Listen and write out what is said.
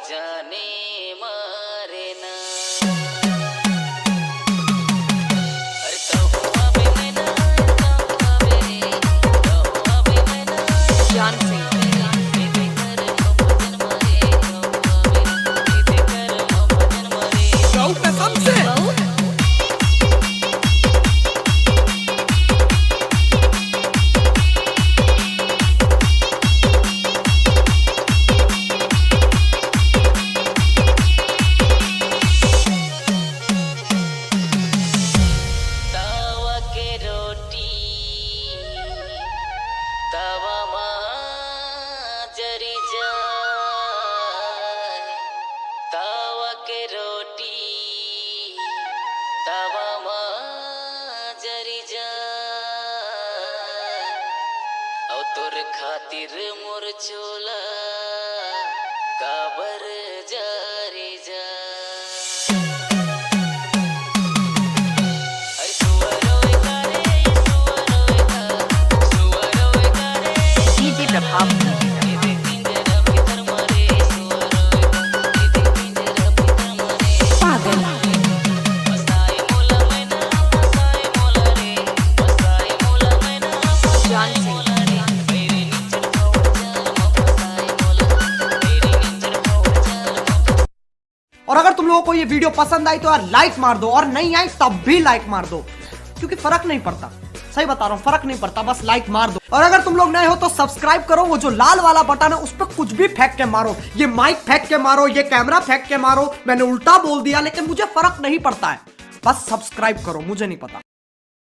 जाने मारे ना जान से तावा के रोटी तावा जरी जाए औ तोर खातिर मोर चोला काबर जारी जाए डीजे प्रभाव और अगर तुम लोगों को ये वीडियो पसंद आई तो यार लाइक मार दो, और नहीं आई तब भी लाइक मार दो, क्योंकि फर्क नहीं पड़ता। सही बता रहा हूँ, फर्क नहीं पड़ता, बस लाइक मार दो। और अगर तुम लोग नए हो तो सब्सक्राइब करो, वो जो लाल वाला बटन है उस पर कुछ भी फेंक के मारो, ये माइक फेंक के मारो, ये कैमरा फेंक के मारो, मैंने उल्टा बोल दिया लेकिन मुझे फर्क नहीं पड़ता है, बस सब्सक्राइब करो, मुझे नहीं पता।